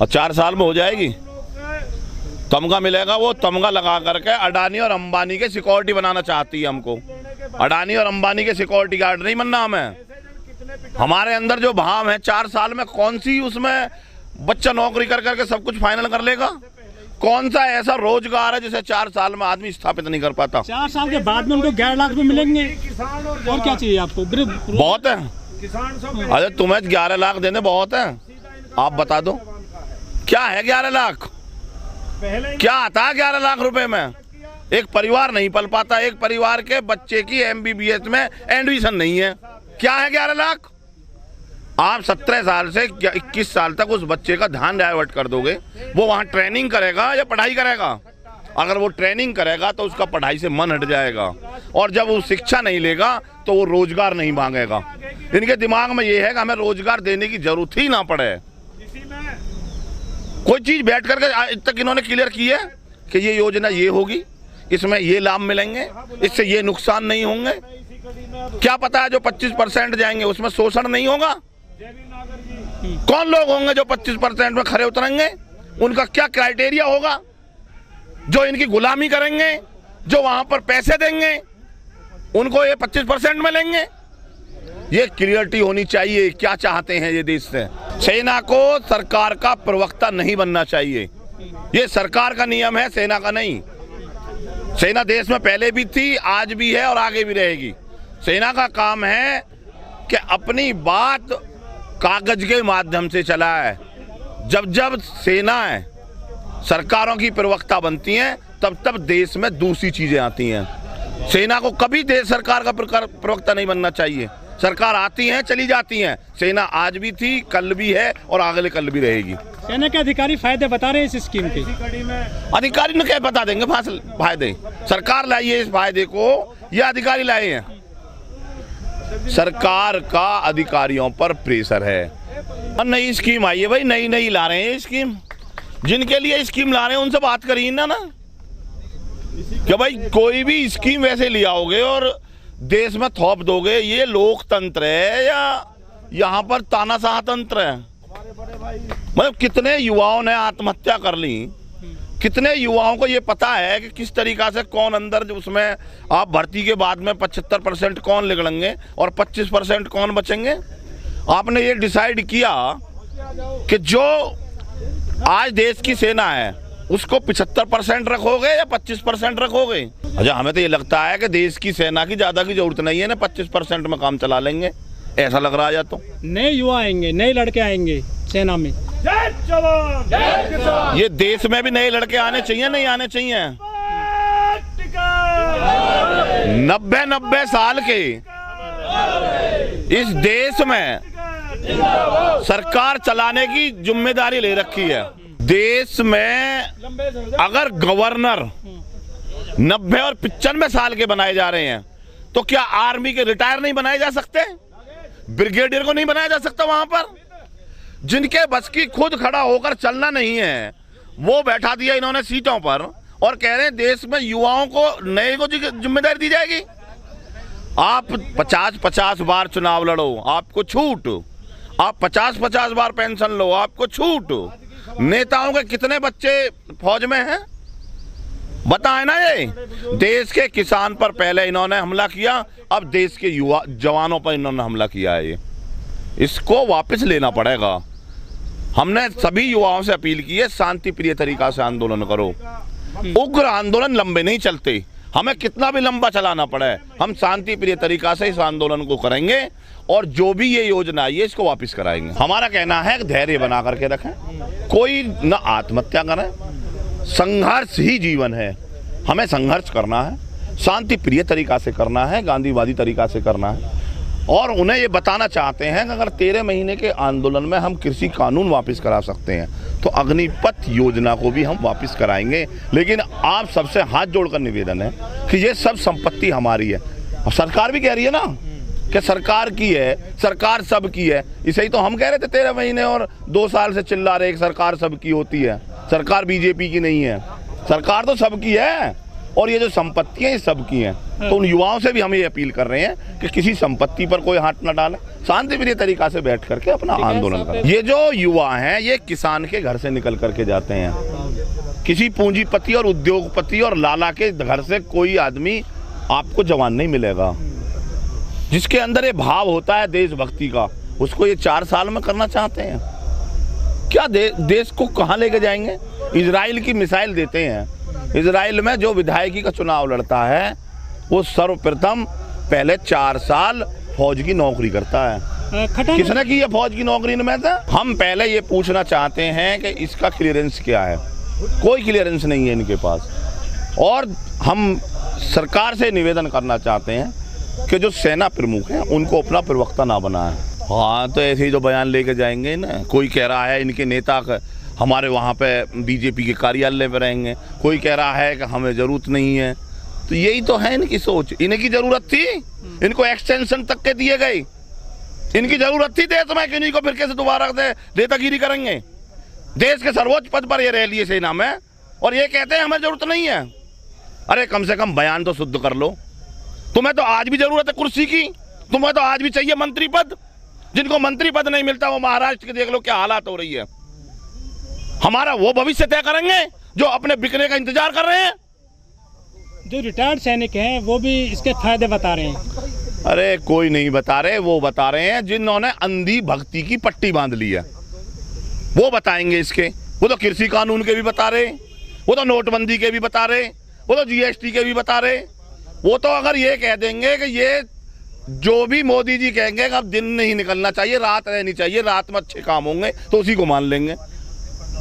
और 4 साल में हो जाएगी। तमगा मिलेगा, वो तमगा लगा करके अडानी और अंबानी के सिक्योरिटी बनाना चाहती है हमको। अडानी और अंबानी के सिक्योरिटी गार्ड नहीं बनना हमें। हमारे अंदर जो भाव है 4 साल में कौन सी उसमें बच्चा नौकरी कर करके सब कुछ फाइनल कर लेगा? कौन सा ऐसा रोजगार है जिसे 4 साल में आदमी स्थापित नहीं कर पाता? 4 साल के बाद में उनको 11 लाख रुपए मिलेंगे और क्या चाहिए आपको? बहुत है। अरे तुम्हें 11 लाख देने बहुत है। आप बता दो क्या है 11 लाख? क्या आता है 11 लाख रुपए में? एक परिवार नहीं पल पाता। एक परिवार के बच्चे की MBBS में एडमिशन नहीं है। क्या है 11 लाख? आप 17 साल से 21 साल तक उस बच्चे का ध्यान डाइवर्ट कर दोगे। वो वहाँ ट्रेनिंग करेगा या पढ़ाई करेगा? अगर वो ट्रेनिंग करेगा तो उसका पढ़ाई से मन हट जाएगा, और जब वो शिक्षा नहीं लेगा तो वो रोजगार नहीं मांगेगा। इनके दिमाग में ये है कि हमें रोजगार देने की जरूरत ही ना पड़े। कोई चीज बैठ करके आज तक इन्होंने क्लियर की है कि ये योजना ये होगी, इसमें ये लाभ मिलेंगे, इससे ये नुकसान नहीं होंगे? क्या पता है जो 25% जाएंगे उसमें शोषण नहीं होगा? कौन लोग होंगे जो 25% में खरे उतरेंगे? उनका क्या क्राइटेरिया होगा जो इनकी गुलामी करेंगे, जो वहां पर पैसे देंगे उनको ये 25% में लेंगे? ये क्लियरिटी होनी चाहिए क्या चाहते हैं ये देश से। सेना को सरकार का प्रवक्ता नहीं बनना चाहिए। ये सरकार का नियम है, सेना का नहीं। सेना देश में पहले भी थी, आज भी है और आगे भी रहेगी। सेना का काम है कि अपनी बात कागज के माध्यम से चलाए। जब जब सेनाएं सरकारों की प्रवक्ता बनती हैं तब तब देश में दूसरी चीजें आती हैं। सेना को कभी देश सरकार का प्रवक्ता नहीं बनना चाहिए। सरकार आती हैं चली जाती हैं। सेना आज भी थी, कल भी है और अगले कल भी रहेगी। सेना के अधिकारी फायदे बता रहे हैं इस स्कीम के। अधिकारी ने क्या बता देंगे फायदे? सरकार लाई है इस फायदे को या अधिकारी लाए हैं? सरकार का अधिकारियों पर प्रेशर है। और नई स्कीम आई है भाई, नई ला रहे हैं स्कीम। जिनके लिए स्कीम ला रहे हैं उनसे बात करिए ना कि भाई कोई भी स्कीम वैसे ले आओगे और देश में थोप दोगे, ये लोकतंत्र है या यहाँ पर तानाशाह तंत्र है? मतलब कितने युवाओं ने आत्महत्या कर ली, कितने युवाओं को ये पता है कि किस तरीका से कौन अंदर उसमें आप भर्ती के बाद में 75% कौन निकलेंगे और 25% कौन बचेंगे? आपने ये डिसाइड किया कि जो आज देश की सेना है उसको 75% रखोगे या 25% रखोगे? अच्छा, हमें तो ये लगता है कि देश की सेना की ज्यादा की जरूरत नहीं है ना, 25% में काम चला लेंगे, ऐसा लग रहा है। तो नए युवा आएंगे, नए लड़के आएंगे सेना में। ये देश में भी नए लड़के आने चाहिए, नहीं आने चाहिए? 90 साल के इस देश में सरकार चलाने की जिम्मेदारी ले रखी है। देश में अगर गवर्नर 90 और 95 साल के बनाए जा रहे हैं तो क्या आर्मी के रिटायर नहीं बनाए जा सकते? ब्रिगेडियर को नहीं बनाया जा सकता? वहां पर जिनके बस की खुद खड़ा होकर चलना नहीं है वो बैठा दिया इन्होंने सीटों पर और कह रहे हैं देश में युवाओं को नए को जिम्मेदारी दी जाएगी। आप 50-50 बार चुनाव लड़ो, आपको छूट। आप 50-50 बार पेंशन लो, आपको छूट। नेताओं के कितने बच्चे फौज में हैं बताएं ना। ये देश के किसान पर पहले इन्होंने हमला किया, अब देश के युवा जवानों पर इन्होंने हमला किया है। इसको वापस लेना पड़ेगा। हमने सभी युवाओं से अपील की है, शांति प्रिय तरीका से आंदोलन करो। उग्र आंदोलन लंबे नहीं चलते, हमें कितना भी लंबा चलाना पड़े, हम शांति प्रिय तरीका से इस आंदोलन को करेंगे और जो भी ये योजना आई है इसको वापस कराएंगे। हमारा कहना है धैर्य बना करके रखें, कोई न आत्महत्या करें। संघर्ष ही जीवन है, हमें संघर्ष करना है, शांति प्रिय तरीका से करना है, गांधीवादी तरीका से करना है। और उन्हें ये बताना चाहते हैं कि अगर 13 महीने के आंदोलन में हम कृषि कानून वापस करा सकते हैं तो अग्निपथ योजना को भी हम वापस कराएंगे। लेकिन आप सबसे हाथ जोड़कर निवेदन है कि ये सब संपत्ति हमारी है। और सरकार भी कह रही है ना कि सरकार की है, सरकार सबकी है। इसे ही तो हम कह रहे थे 13 महीने और 2 साल से चिल्ला रहे सरकार सबकी होती है। सरकार बीजेपी की नहीं है, सरकार तो सबकी है। और ये जो संपत्तियां ये सबकी हैं। तो उन युवाओं से भी हम ये अपील कर रहे हैं कि किसी संपत्ति पर कोई हाथ न डाले, शांतिप्रिय तरीका से बैठ करके अपना आंदोलन करें। ये जो युवा हैं ये किसान के घर से निकल करके जाते हैं, किसी पूंजीपति और उद्योगपति और लाला के घर से कोई आदमी आपको जवान नहीं मिलेगा। जिसके अंदर ये भाव होता है देशभक्ति का, उसको ये 4 साल में करना चाहते हैं क्या? देश को कहाँ लेके जाएंगे? इजराइल की मिसाइल देते हैं। इजराइल में जो विधायकी का चुनाव लड़ता है वो सर्वप्रथम पहले 4 साल फौज की नौकरी करता है। किसने की है फौज की नौकरी में से? हम पहले ये पूछना चाहते हैं कि इसका क्लियरेंस क्या है। कोई क्लियरेंस नहीं है इनके पास। और हम सरकार से निवेदन करना चाहते हैं कि जो सेना प्रमुख हैं उनको अपना प्रवक्ता ना बनाए। हाँ, तो ऐसे ही जो बयान लेके जाएंगे ना, कोई कह रहा है इनके नेता हमारे वहाँ पे बीजेपी के कार्यालय में रहेंगे, कोई कह रहा है कि हमें ज़रूरत नहीं है। तो यही तो है इनकी सोच। इनकी ज़रूरत थी, इनको एक्सटेंशन तक के दिए गए। इनकी ज़रूरत थी देश में कि इन्हीं को फिर कैसे दोबारा नेतागिरी करेंगे। देश के सर्वोच्च पद पर ये रह लिए सेना में और ये कहते हैं हमें ज़रूरत नहीं है। अरे कम से कम बयान तो शुद्ध कर लो। तुम्हें तो आज भी ज़रूरत है कुर्सी की, तुम्हें तो आज भी चाहिए मंत्री पद। जिनको मंत्री पद नहीं मिलता वो महाराष्ट्र के देख लो क्या हालात हो रही है। हमारा वो भविष्य तय करेंगे जो अपने बिकने का इंतजार कर रहे हैं। जो रिटायर्ड सैनिक हैं वो भी इसके फायदे बता रहे हैं। अरे कोई नहीं बता रहे, वो बता रहे हैं जिन्होंने अंधी भक्ति की पट्टी बांध ली है, वो बताएंगे इसके। वो तो कृषि कानून के भी बता रहे, वो तो नोटबंदी के भी बता रहे, वो तो जीएसटी के भी बता रहे। वो तो अगर ये कह देंगे कि ये जो भी मोदी जी कहेंगे अब दिन नहीं निकलना चाहिए, रात रहनी चाहिए, रात में अच्छे काम होंगे, तो उसी को मान लेंगे।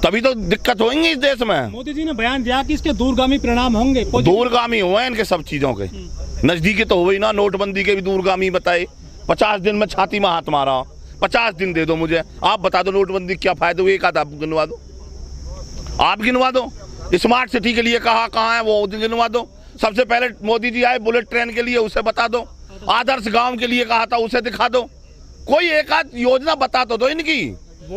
तभी तो दिक्कत होंगी इस देश में। मोदी जी ने बयान दिया कि इसके दूरगामी परिणाम होंगे। दूरगामी हुए इनके सब चीजों के, नजदीकी तो हुई ना। नोटबंदी के भी दूरगामी बताए। 50 दिन में छाती में हाथ मारा, 50 दिन दे दो मुझे, आप बता दो नोटबंदी क्या फायदे हुए। एक आध आप गिनवा दो, आप गिनवा दो। स्मार्ट सिटी के लिए कहा कहाँ है वो गिनवा दो। सबसे पहले मोदी जी आए बुलेट ट्रेन के लिए, उसे बता दो। आदर्श गांव के लिए कहा था, उसे दिखा दो। कोई एक आध योजना बता तो दो इनकी।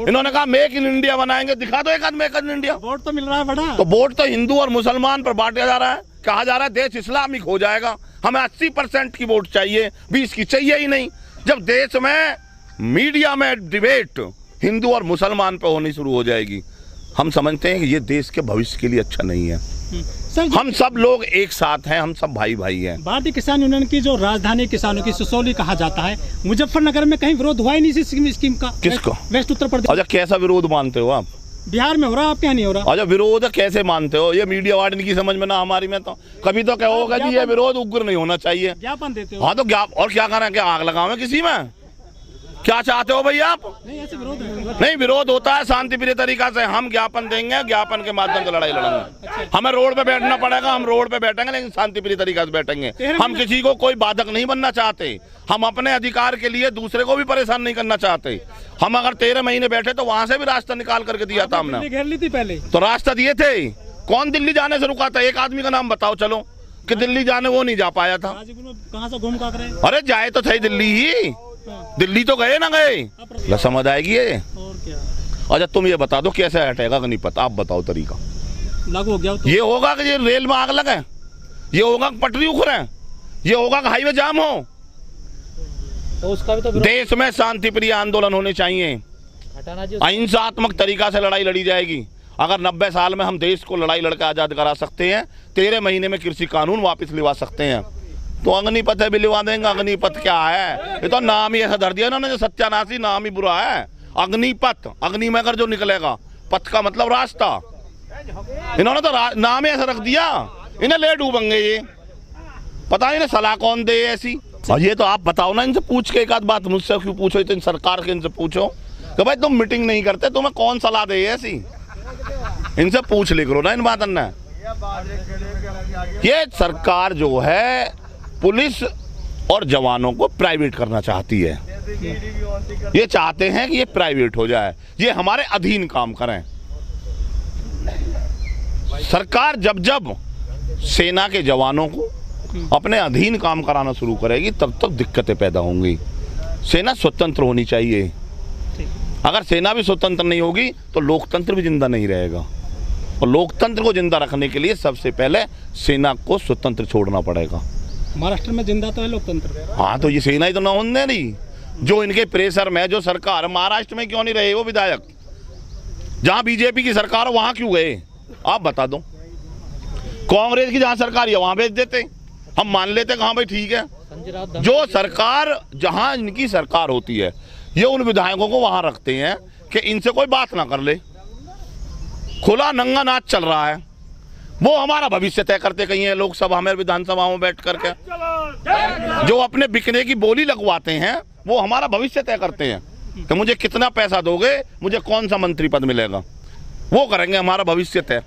इन्होंने कहा मेक इन इंडिया बनाएंगे, दिखा दो एक आध मेक इन इंडिया। वोट तो मिल रहा है बड़ा। तो वोट तो हिंदू और मुसलमान पर बांटा जा रहा है। कहा जा रहा है देश इस्लामिक हो जाएगा, हमें 80% की वोट चाहिए, 20 की चाहिए ही नहीं। जब देश में मीडिया में डिबेट हिंदू और मुसलमान पे होनी शुरू हो जाएगी, हम समझते हैं कि ये देश के भविष्य के लिए अच्छा नहीं है। हम सब लोग एक साथ हैं, हम सब भाई भाई हैं। भारतीय किसान यूनियन की जो राजधानी किसानों की सिसोली कहा जाता है, मुजफ्फरनगर में कहीं विरोध हुआ ही नहीं इस स्कीम का। किसको? वेस्ट उत्तर प्रदेश। अच्छा, कैसा विरोध मानते हो आप? बिहार में हो रहा है, आपके यहाँ नहीं हो रहा। अच्छा, विरोध कैसे मानते हो? ये मीडिया वार्डन की समझ में ना हमारी में। तो कभी तो कहोगे जी ये विरोध उग्र नहीं होना चाहिए, ज्ञापन देते हो। हाँ तो और क्या करना है? क्या आग लगाओ किसी में? क्या चाहते हो भैया आप? नहीं, ऐसे विरोध नहीं, विरोध होता है शांतिप्रिय तरीका से। हम ज्ञापन देंगे, ज्ञापन के माध्यम से लड़ाई लड़ेंगे। हमें रोड पे बैठना पड़ेगा, हम रोड पे बैठेंगे, लेकिन शांतिप्रिय तरीका से बैठेंगे। हम किसी को कोई बाधक नहीं बनना चाहते। हम अपने अधिकार के लिए दूसरे को भी परेशान नहीं करना चाहते। हम अगर 13 महीने बैठे तो वहां से भी रास्ता निकाल करके दिया था हमने। घेर ली थी पहले तो रास्ता दिए थे। कौन दिल्ली जाने से रुका था? एक आदमी का नाम बताओ चलो कि दिल्ली जाने वो नहीं जा पाया था। कहाँ से घूम कर रहे? अरे जाए तो थे दिल्ली ही, दिल्ली तो गए ना गए। समझ आएगी ये। और क्या? अच्छा तुम ये बता दो कैसे हटेगा कि नहीं पता, आप बताओ तरीका। लागू हो गया तो? ये होगा कि ये रेल में आग लगे, ये होगा कि पटरी उखड़े, ये होगा कि हाईवे जाम हो। तो उसका भी तो देश में शांतिप्रिय आंदोलन होने चाहिए, अहिंसात्मक तरीका से लड़ाई लड़ी जाएगी। अगर 90 साल में हम देश को लड़ाई लड़कर आजाद करा सकते हैं, 13 महीने में कृषि कानून वापस लिवा सकते हैं, तो अग्निपथ भी लिवा देंगे। अग्निपथ क्या है? ये तो नाम ही ऐसा धर दिया इन्होंने, जो सत्यानाशी नाम ही बुरा है। अग्निपथ, अग्नि में अगर जो निकलेगा, पथ का मतलब रास्ता। इन्होंने तो नाम ही ऐसा रख दिया, इन्हें ले डूबेंगे ये। पता नहीं सलाह कौन दे ऐसी। और ये तो आप बताओ ना, इनसे पूछ के एक आध बात मुझसे क्यों पूछो, तो इन सरकार के इनसे पूछो कि भाई तुम मीटिंग नहीं करते, तुम्हें कौन सलाह दे ऐसी। इनसे पूछ ले करो ना इन बात ने। ये सरकार जो है पुलिस और जवानों को प्राइवेट करना चाहती है। ये चाहते हैं कि ये प्राइवेट हो जाए, ये हमारे अधीन काम करें। सरकार जब जब सेना के जवानों को अपने अधीन काम कराना शुरू करेगी तब तक दिक्कतें पैदा होंगी। सेना स्वतंत्र होनी चाहिए। अगर सेना भी स्वतंत्र नहीं होगी तो लोकतंत्र भी जिंदा नहीं रहेगा। और लोकतंत्र को जिंदा रखने के लिए सबसे पहले सेना को स्वतंत्र छोड़ना पड़ेगा। महाराष्ट्र में जिंदा तो है लोकतंत्र। हाँ, तो ये सेना ही तो ना होने नहीं, जो इनके प्रेशर में जो सरकार, महाराष्ट्र में क्यों नहीं रहे वो विधायक? जहां बीजेपी की सरकार हो वहां क्यों गए आप बता दो। कांग्रेस की जहां सरकार है वहां भेज देते, हम मान लेते कि हाँ भाई ठीक है। जो सरकार जहां इनकी सरकार होती है ये उन विधायकों को वहां रखते हैं कि इनसे कोई बात ना कर ले। खुला नंगा नाच चल रहा है, वो हमारा भविष्य तय करते कहीं है लोकसभा में, विधानसभा में बैठ करके। जो अपने बिकने की बोली लगवाते हैं वो हमारा भविष्य तय करते हैं कि मुझे कितना पैसा दोगे, मुझे कौन सा मंत्री पद मिलेगा, वो करेंगे हमारा भविष्य तय।